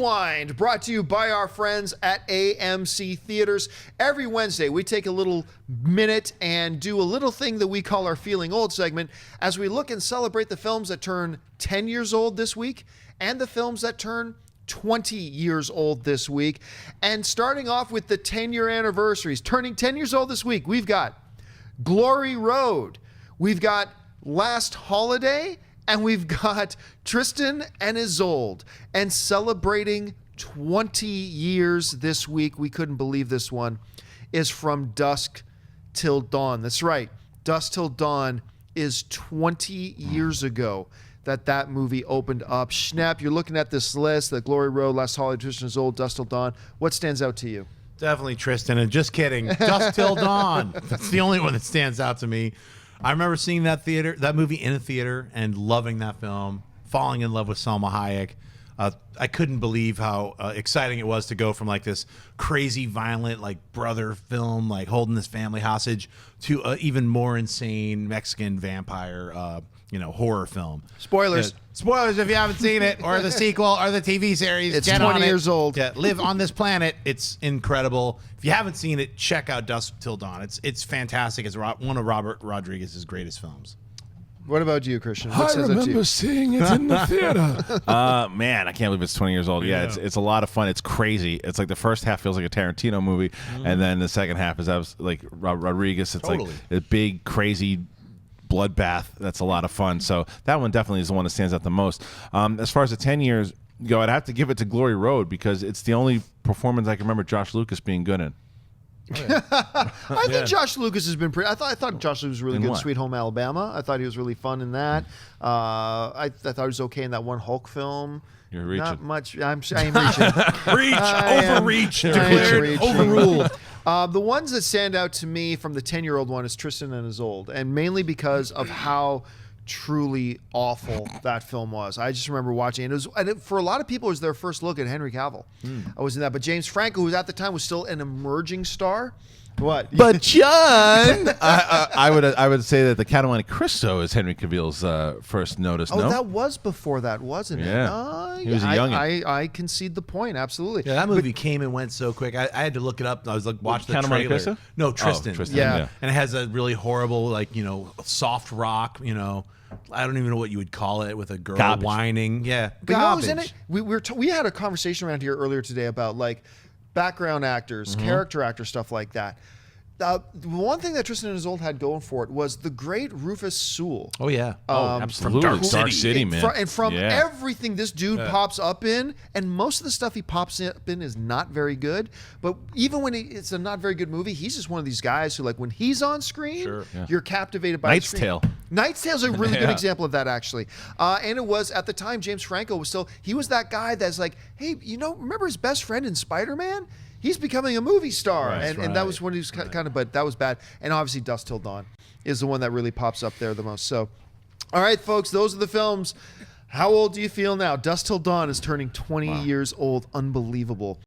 Rewind, brought to you by our friends at AMC Theatres. Every Wednesday, we take a little minute and do a little thing that we call our Feeling Old segment as we look and celebrate the films that turn 10 years old this week and the films that turn 20 years old this week. And starting off with the 10-year anniversaries, turning 10 years old this week, we've got Glory Road, we've got Last Holiday, and we've got Tristan and Isolde. And celebrating 20 years this week, we couldn't believe this one, is From Dusk Till Dawn. That's right. Dusk Till Dawn is 20 years ago that movie opened up. Schnapp, you're looking at this list, the Glory Road, Last Holiday, Tristan and Isolde, Dusk Till Dawn. What stands out to you? Definitely Tristan, and just kidding. Dusk Till Dawn. That's the only one that stands out to me. I remember seeing that movie in a theater and loving that film, falling in love with Salma Hayek. I couldn't believe how exciting it was to go from like this crazy, violent, like brother film, like holding this family hostage, to even more insane Mexican vampire, horror film. Spoilers. Spoilers if you haven't seen it, or the sequel, or the TV series. It's 20 years old. Yeah, live on this planet. It's incredible. If you haven't seen it, check out Dusk Till Dawn. It's fantastic. It's one of Robert Rodriguez's greatest films. What about you, Christian? What I remember seeing it in the theater. Man, I can't believe it's 20 years old. Yeah, it's a lot of fun. It's crazy. It's like the first half feels like a Tarantino movie, and then the second half is like Rodriguez. It's like a big, crazy bloodbath. That's a lot of fun. So that one definitely is the one that stands out the most. As far as the 10 years go, I'd have to give it to Glory Road because it's the only performance I can remember Josh Lucas being good in. I think Josh Lucas has been pretty. I thought Josh Lucas was really good in Sweet Home Alabama. I thought he was really fun in that. I thought he was okay in that one Hulk film. You're reaching. Not much. I am reaching. Overreach, declared, overruled. The ones that stand out to me from the 10-year-old one is Tristan and Isolde, and mainly because of how truly awful that film was. I just remember watching it. For a lot of people, it was their first look at Henry Cavill. I was in that, but James Franco, who at the time was still an emerging star. What? But John, I would say that the Count of Monte Cristo is Henry Cavill's first notice. Oh, that was before that, wasn't it? He was a youngin'. I concede the point. Absolutely. Yeah, that movie came and went so quick. I had to look it up. I was like, watch the Count of Monte trailer. Cristo? No, Tristan. Tristan. Yeah. And it has a really horrible, soft rock. I don't even know what you would call it, with a girl whining. Yeah, Garbage. In it. We had a conversation around here earlier today about like background actors, character actors, stuff like that. The one thing that Tristan and Isolde had going for it was the great Rufus Sewell. Oh yeah, absolutely. From Dark City, man. And from everything this dude pops up in, and most of the stuff he pops up in is not very good. But even when it's a not very good movie, he's just one of these guys who, like, when he's on screen, you're captivated by Knight's Tale. Knight's Tale is a really good example of that, actually. And it was, at the time, James Franco was he was that guy that's like, hey, remember his best friend in Spider-Man? He's becoming a movie star. And that was when he was kind of, but that was bad. And obviously Dusk Till Dawn is the one that really pops up there the most. So, all right, folks, those are the films. How old do you feel now? Dusk Till Dawn is turning 20 years old. Unbelievable.